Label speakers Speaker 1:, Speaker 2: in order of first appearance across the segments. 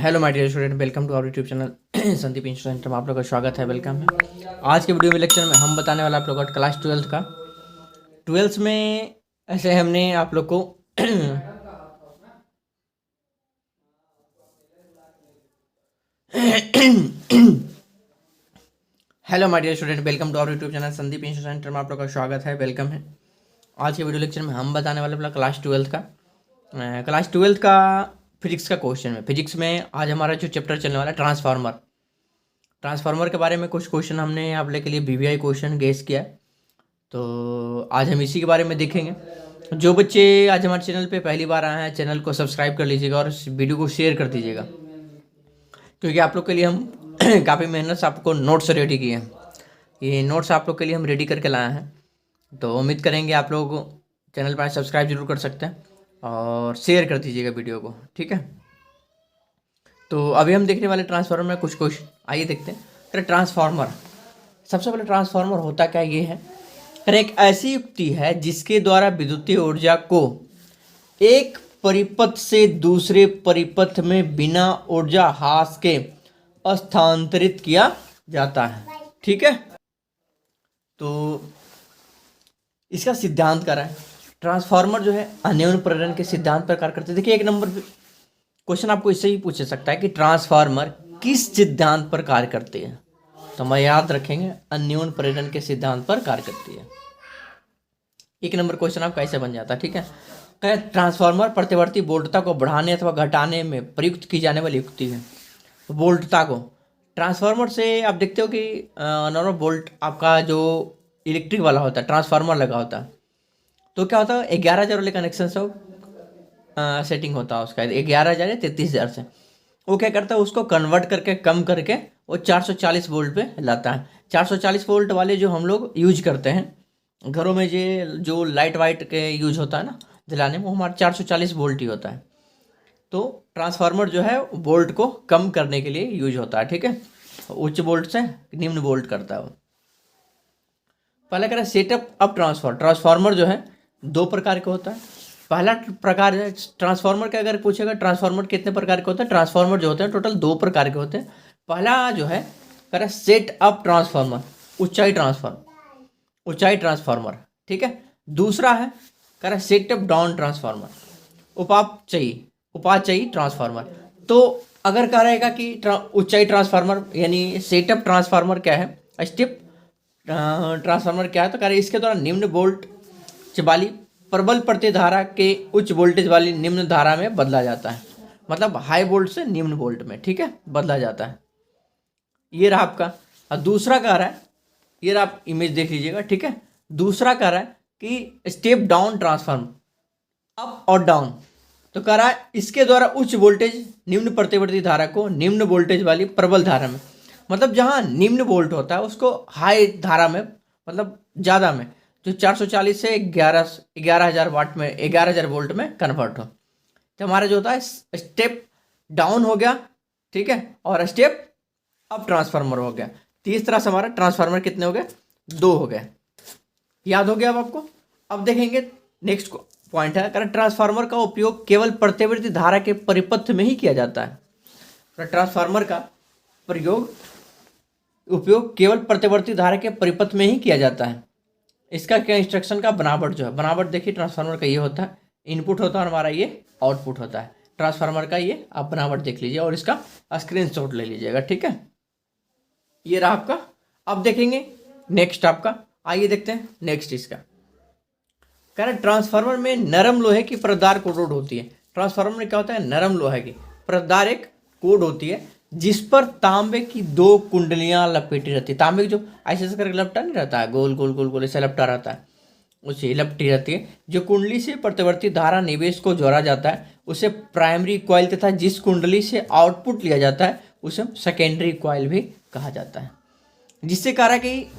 Speaker 1: Hello my dear student, welcome to our YouTube channel Sandeep institute में आप लोग का स्वागत है। वेलकम है। आज के वीडियो में लेक्चर में हम बताने वाला आप लोग का क्लास 12th का। 12th में ऐसे हमने आप लोग को hello my dear student, welcome to our YouTube channel Sandeep institute में आप लोग का स्वागत है। वेलकम है। आज के वीडियो लेक्चर में हम बताने वाले अपना क्लास 12th का फिजिक्स का क्वेश्चन है। फिजिक्स में आज हमारा जो चैप्टर चलने वाला है ट्रांसफार्मर के बारे में कुछ क्वेश्चन हमने आप लोग के लिए वीवीआई क्वेश्चन गेस किया है, तो आज हम इसी के बारे में देखेंगे। जो बच्चे आज हमारे चैनल पे पहली बार आए हैं, चैनल को सब्सक्राइब कर लीजिएगा और इस वीडियो को शेयर कर दीजिएगा, क्योंकि आप लोग के लिए हम काफ़ी मेहनत से आपको नोट्स रेडी किए हैं। ये नोट्स आप लोग के लिए हम रेडी करके लाए हैं, तो उम्मीद करेंगे आप लोग चैनल पर सब्सक्राइब जरूर कर सकते हैं और शेयर कर दीजिएगा वीडियो को, ठीक है। तो अभी हम देखने वाले ट्रांसफार्मर में कुछ क्वेश्चन, आइए देखते हैं। अरे ट्रांसफार्मर, सबसे पहले ट्रांसफार्मर होता क्या ये है। अरे एक ऐसी युक्ति है जिसके द्वारा विद्युतीय ऊर्जा को एक परिपथ से दूसरे परिपथ में बिना ऊर्जा ह्रास के स्थानांतरित किया जाता है, ठीक है। तो इसका सिद्धांत क्या है। ट्रांसफार्मर जो है अन्योन्य प्रेरण के सिद्धांत पर कार्य करते हैं। देखिए, एक नंबर क्वेश्चन आपको इससे ही पूछ सकता है कि ट्रांसफार्मर किस सिद्धांत पर कार्य करते हैं, तो हम याद रखेंगे अन्योन्य प्रेरण के सिद्धांत पर कार्य करती है। एक नंबर क्वेश्चन आपका ऐसे बन जाता है, ठीक है। ट्रांसफार्मर प्रतिवर्ती वोल्टता को बढ़ाने अथवा घटाने में प्रयुक्त की जाने वाली युक्ति है। वोल्टता को ट्रांसफार्मर से आप देखते हो कि नॉर्मल वोल्ट आपका जो इलेक्ट्रिक वाला होता है, ट्रांसफार्मर लगा होता है, तो क्या होता है 11,000 वाले कनेक्शन से सेटिंग होता है उसका 11,000 या 33,000 से। वो क्या करता है, उसको कन्वर्ट करके कम करके वो 440 वोल्ट पे लाता है। 440 वोल्ट वाले जो हम लोग यूज करते हैं घरों में, जो लाइट वाइट के यूज होता है ना जलाने में, वो हमारा 440 वोल्ट ही होता है। तो ट्रांसफार्मर जो है वोल्ट को कम करने के लिए यूज होता है, ठीक है। उच्च वोल्ट से निम्न वोल्ट करता है वो। पहला कह रहा है सेटअप अप ट्रांसफार्मर जो है दो प्रकार के होता है। पहला प्रकार है ट्रांसफार्मर का, अगर पूछेगा ट्रांसफार्मर कितने प्रकार के होते हैं, ट्रांसफार्मर जो होते हैं टोटल दो प्रकार के होते हैं। पहला जो है कह रहा है सेट अप ट्रांसफार्मर, ऊंचाई ट्रांसफार्मर, ठीक है। दूसरा है कह रहा है सेट अप डाउन ट्रांसफार्मर, उपाचयी ट्रांसफार्मर। तो अगर कह रहेगा कि ऊंचाई ट्रांसफार्मर यानी सेटअप ट्रांसफार्मर क्या है, स्टेप ट्रांसफार्मर क्या है, तो कह रहे इसके द्वारा निम्न वोल्ट वाली प्रबल प्रतिधारा के उच्च वोल्टेज वाली निम्न धारा में बदला जाता है। मतलब हाई वोल्ट से निम्न वोल्ट में, ठीक है, बदला जाता है। ये रहा आपका। और दूसरा कह रहा है, ये रहा, आप इमेज देख लीजिएगा, ठीक है। दूसरा कह रहा है कि स्टेप डाउन ट्रांसफार्मर, अप और डाउन। तो कह रहा है इसके द्वारा उच्च वोल्टेज निम्न प्रतिवर्ती धारा को निम्न वोल्टेज वाली प्रबल धारा में, मतलब जहाँ निम्न वोल्ट होता है उसको हाई धारा में, मतलब ज़्यादा में, जो 440 से 11,000 वाट में, 11,000 वोल्ट में कन्वर्ट हो। तो हमारा जो होता है स्टेप डाउन हो गया, ठीक है, और स्टेप अप ट्रांसफार्मर हो गया। तो इस तरह से हमारा ट्रांसफार्मर कितने हो गए, दो हो गए। याद हो गया अब आपको। अब देखेंगे नेक्स्ट पॉइंट है, कारण ट्रांसफार्मर का उपयोग केवल प्रतिवर्ती धारा के परिपथ में ही किया जाता है। ट्रांसफार्मर का उपयोग केवल प्रतिवर्ती धारा के परिपथ में ही किया जाता है। इसका क्या इंस्ट्रक्शन का बनावट जो है, बनावट देखिए ट्रांसफार्मर का ये होता है, इनपुट होता है हमारा, ये आउटपुट होता है ट्रांसफार्मर का। ये आप बनावट देख लीजिए और इसका स्क्रीनशॉट ले लीजिएगा, ठीक है। ये रहा आपका। अब देखेंगे नेक्स्ट आपका, आइए देखते हैं नेक्स्ट इसका। कह रहे ट्रांसफार्मर में नरम लोहे की परतदार कोड होती है। ट्रांसफार्मर में क्या होता है, नरम लोहे की परतदार एक कोड होती है जिस पर तांबे की दो कुंडलियां लपेटी रहती है। तांबे की जो ऐसे करके लपटा नहीं रहता है, गोल गोल गोल गोल ऐसे लपटा रहता है, उसे लपटी रहती है। जो कुंडली से प्रतिवर्ती धारा निवेश को जोड़ा जाता है उसे प्राइमरी कॉइल, तथा जिस कुंडली से आउटपुट लिया जाता है उसे सेकेंडरी कॉइल भी कहा जाता है। जिससे कह रहा है कि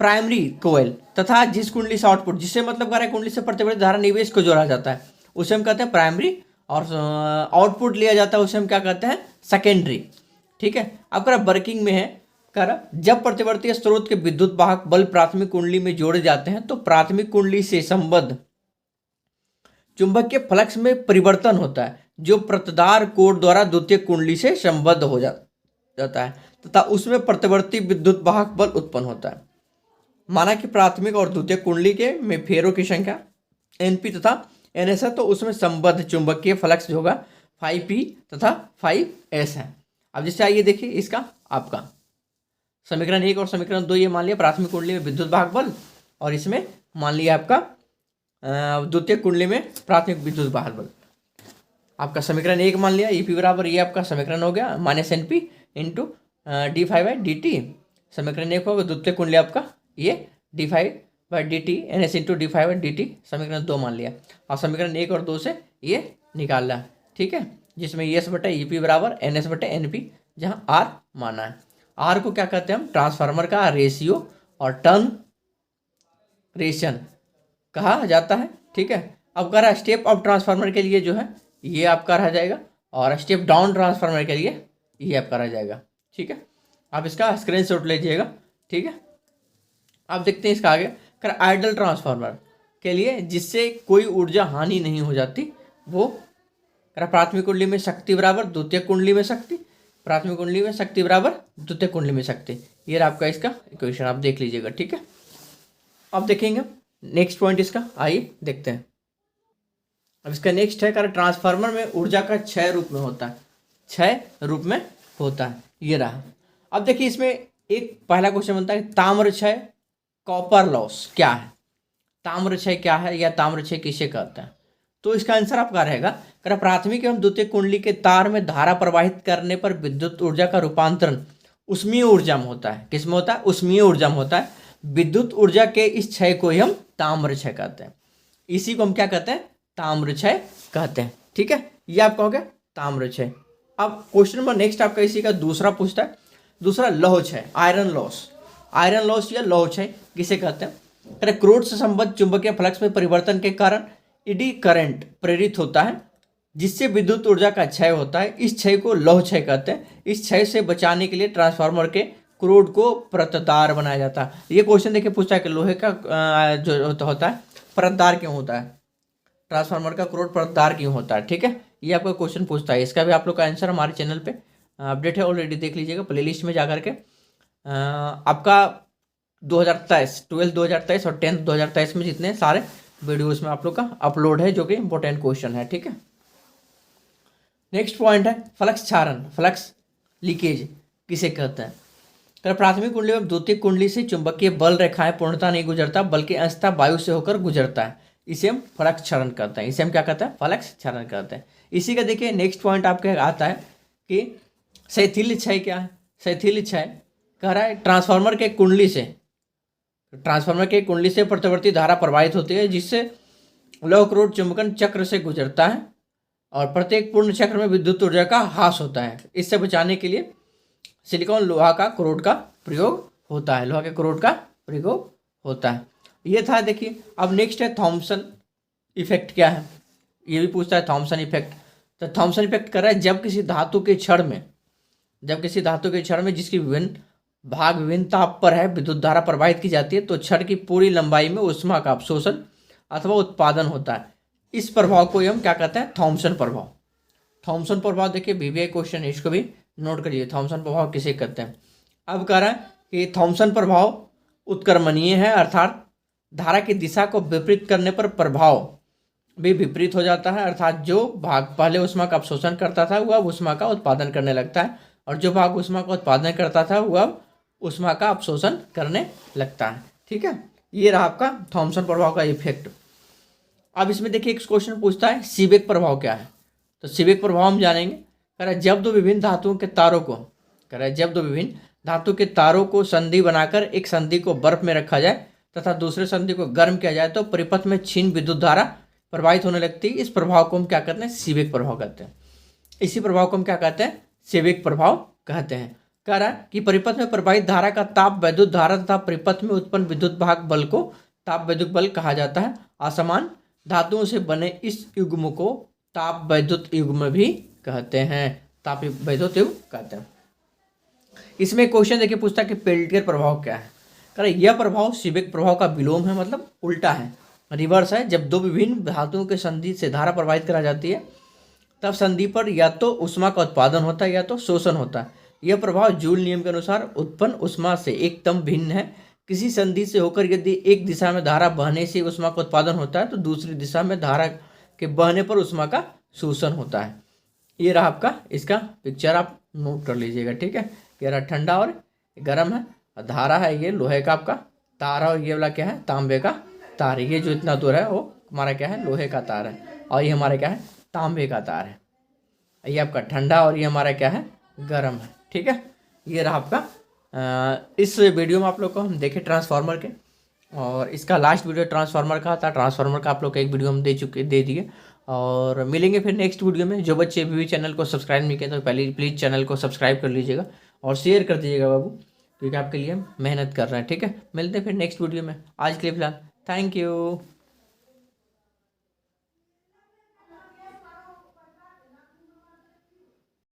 Speaker 1: प्राइमरी कोयल तथा जिस कुंडली से आउटपुट, जिससे मतलब कह रहा है कुंडली से प्रतिवर्ती धारा निवेश को जोड़ा जाता है उसे हम कहते हैं प्राइमरी, और आउटपुट लिया जाता है उसे हम क्या कहते हैं, सेकेंडरी, ठीक है। अब कह रहा वर्किंग में है, कह रहा जब प्रतिवर्ती स्रोत के विद्युत वाहक बल प्राथमिक कुंडली में जोड़े जाते हैं तो प्राथमिक कुंडली से संबद्ध चुंबकीय फ्लक्स में परिवर्तन होता है जो प्रतदार कोर द्वारा द्वितीयक कुंडली से संबद्ध हो जाता है तथा उसमें प्रतिवर्ती विद्युत वाहक बल उत्पन्न होता है। माना कि प्राथमिक और द्वितीयक कुंडली के में फेरों की संख्या NP तथा NS है, तो उसमें संबद्ध चुंबकीय फ्लक्स जो होगा 5P तथा 5S है। अब जैसे आइए देखिए इसका आपका समीकरण 1 और समीकरण 2, ये मान लिया प्राथमिक कुंडली में विद्युत वाहक बल और इसमें मान लिया आपका द्वितीय कुंडली में प्राथमिक विद्युत वाहक बल। आपका समीकरण 1 मान लिया EP बराबर, ये आपका समीकरण हो गया -NP इंटू d5/dt। समीकरण 1 होगा द्वितीय कुंडली आपका ये d5/dt NS इंटू d5/dt, समीकरण 2 मान लिया और समीकरण 1 और 2 से ये निकाल रहा, ठीक है, जिसमें S/EP बराबर NS/NP, जहाँ R माना है। R को क्या कहते हैं हम, ट्रांसफार्मर का रेशियो और टर्न रेशन कहा जाता है, ठीक है। अब कह रहा है स्टेप अप ट्रांसफार्मर के लिए जो है ये आपका रह जाएगा और स्टेप डाउन ट्रांसफार्मर के लिए ये आपका रह जाएगा, ठीक है। आप इसका स्क्रीनशॉट लीजिएगा, ठीक है। अब देखते हैं इसका आगे, कर आइडल ट्रांसफार्मर के लिए जिससे कोई ऊर्जा हानि नहीं हो जाती, वो कर प्राथमिक कुंडली में शक्ति बराबर द्वितीय कुंडली में शक्ति, प्राथमिक कुंडली में शक्ति बराबर द्वितीय कुंडली में शक्ति, ये आपका इसका इक्वेशन आप देख लीजिएगा, ठीक है। अब देखेंगे नेक्स्ट पॉइंट इसका, आइए देखते हैं। अब इसका नेक्स्ट है, कारण ट्रांसफार्मर में ऊर्जा का क्षय रूप में होता है, क्षय रूप में होता है, ये रहा। अब देखिए इसमें एक पहला क्वेश्चन बनता है ताम्र क्षय कॉपर लॉस क्या है, ताम्र क्षय क्या है या ताम्र क्षय किसे कहते हैं। तो इसका आंसर आपका रहेगा, कारण प्राथमिक एवं द्वितीय कुंडली के तार में धारा प्रवाहित करने पर विद्युत ऊर्जा का रूपांतरण उष्मीय ऊर्जा में होता है। किसमें होता है, उष्मीय ऊर्जा में होता है। विद्युत ऊर्जा के इस क्षय को ही हम ताम्र क्षय कहते हैं, इसी को हम क्या कहते हैं, ताम्र क्षय कहते हैं, ठीक है। ये आपका हो गया ताम्र क्षय। अब क्वेश्चन नंबर नेक्स्ट आपका इसी का दूसरा पूछता है, दूसरा लौह क्षय, आयरन लॉस, आयरन लॉस या लौह क्षय किसे कहते हैं। क्रोध से संबद्ध चुंबकीय फ्लक्स में परिवर्तन के कारण इडी करंट प्रेरित होता है जिससे विद्युत ऊर्जा का क्षय होता है, इस क्षय को लौह क्षय कहते हैं। इस क्षय से बचाने के लिए ट्रांसफार्मर के क्रोड को परतदार बनाया जाता है। ये क्वेश्चन देखिए पूछता है कि लोहे का जो होता है परतदार क्यों होता है, ट्रांसफार्मर का क्रोड परतदार क्यों होता है, ठीक है। ये आपका क्वेश्चन पूछता है, इसका भी आप लोग का आंसर हमारे चैनल पे अपडेट है, ऑलरेडी देख लीजिएगा प्लेलिस्ट में जाकर के। आपका 2023 12 2023 और 10th 2023 में जितने सारे वीडियोस में आप लोग का अपलोड है, जो कि इंपॉर्टेंट क्वेश्चन है, ठीक है। नेक्स्ट पॉइंट है फ्लक्स क्षरण, फ्लक्स लीकेज किसे कहते हैं। तो प्राथमिक कुंडली में द्वितीय कुंडली से चुंबकीय बल रेखाएं पूर्णतः नहीं गुजरता बल्कि अंशतः वायु से होकर गुजरता है, इसे हम फ्लक्स क्षरण कहते हैं, इसे हम क्या कहते हैं, फ्लक्स क्षरण कहते हैं। इसी का देखिए नेक्स्ट पॉइंट आपके आता है कि शैथिल्य क्षय क्या है। शैथिल्य क्षय कह रहा है ट्रांसफार्मर के कुंडली से, ट्रांसफार्मर के कुंडली से प्रतिवर्ती धारा प्रवाहित होती है जिससे लौह क्रोड चुंबकन चक्र से गुजरता है और प्रत्येक पूर्ण चक्र में विद्युत ऊर्जा का ह्रास होता है। इससे बचाने के लिए सिलिकॉन लोहा का क्रोड का प्रयोग होता है, लोहा के क्रोड का प्रयोग होता है। ये था देखिए। अब नेक्स्ट है थॉमसन इफेक्ट क्या है, ये भी पूछता है थॉमसन इफेक्ट। तो थॉमसन इफेक्ट कर रहा है जब किसी धातु के क्षण में, जब किसी धातु के क्षण में जिसकी विभिन्न भाग विभिन्न ताप पर है विद्युत धारा प्रवाहित की जाती है तो क्षण की पूरी लंबाई में ऊष्मा का अवशोषण अथवा उत्पादन होता है। इस प्रभाव को हम क्या कहते हैं, थॉमसन प्रभाव। थॉमसन प्रभाव देखिए VVI क्वेश्चन, इसको भी नोट करिए, थॉमसन प्रभाव किसे कहते हैं। अब कह रहा है कि थॉमसन प्रभाव उत्क्रमणीय है, अर्थात धारा की दिशा को विपरीत करने पर प्रभाव भी विपरीत हो जाता है, अर्थात जो भाग पहले ऊष्मा का अवशोषण करता था वह ऊष्मा का उत्पादन करने लगता है और जो भाग ऊष्मा का उत्पादन करता था वह ऊष्मा का अवशोषण करने लगता है, ठीक है। ये रहा आपका थॉमसन प्रभाव का इफेक्ट। अब इसमें देखिए एक क्वेश्चन पूछता है सीबेक प्रभाव क्या है। तो सीबेक प्रभाव हम जानेंगे, कह रहा है जब दो विभिन्न धातुओं के तारों को, कह रहा है जब दो विभिन्न धातु के तारों को संधि बनाकर एक संधि को बर्फ में रखा जाए तथा दूसरे संधि को गर्म किया जाए तो परिपथ में क्षीण विद्युत धारा प्रवाहित होने लगती है। इस प्रभाव को हम क्या कहते हैं, सीबेक प्रभाव कहते हैं। इसी प्रभाव को हम क्या कहते हैं, सीबेक प्रभाव कहते हैं। कह रहा है कि परिपथ में प्रवाहित धारा का ताप वैद्युत धारा तथा परिपथ में उत्पन्न विद्युत भाग बल को ताप वैद्युत बल कहा जाता है। असमान धातुओं से बने इस युग्म को ताप वैद्युत युग्म भी कहते हैं, ताप वैद्युत युग्म कहते हैं। इसमें क्वेश्चन देखिए पूछता है कि पेल्टियर प्रभाव क्या है। कह रहा है यह प्रभाव सीबेक प्रभाव का विलोम है, मतलब उल्टा है। रिवर्स है, जब दो विभिन्न धातुओं के संधि से धारा प्रवाहित करा जाती है तब संधि पर या तो ऊष्मा का उत्पादन होता है या तो शोषण होता है। यह प्रभाव जूल नियम के अनुसार उत्पन्न ऊष्मा से एकदम भिन्न है। किसी संधि से होकर यदि एक दिशा में धारा बहने से ऊष्मा का उत्पादन होता है तो दूसरी दिशा में धारा के बहने पर ऊष्मा का शोषण होता है। ये रहा आपका इसका पिक्चर, आप नोट कर लीजिएगा, ठीक है। ये रहा ठंडा और गर्म है, और धारा है ये लोहे का आपका तार है, और ये वाला क्या है तांबे का तार है। ये जो इतना दूर है वो हमारा क्या है लोहे का तार है, और ये हमारा क्या है तांबे का तार है। ये आपका ठंडा और ये हमारा क्या है गर्म है, ठीक है। ये रहा आपका इस वीडियो में आप लोग को हम देखे ट्रांसफार्मर के, और इसका लास्ट वीडियो ट्रांसफार्मर का था। ट्रांसफार्मर का आप लोग का एक वीडियो हम दे दिए, और मिलेंगे फिर नेक्स्ट वीडियो में। जो बच्चे अभी भी चैनल को सब्सक्राइब नहीं किए तो पहले प्लीज़ चैनल को सब्सक्राइब कर लीजिएगा और शेयर कर दीजिएगा बाबू, क्योंकि आपके लिए हम मेहनत कर रहे हैं, ठीक है। मिलते हैं फिर नेक्स्ट वीडियो में। आज के लिए फिलहाल थैंक यू।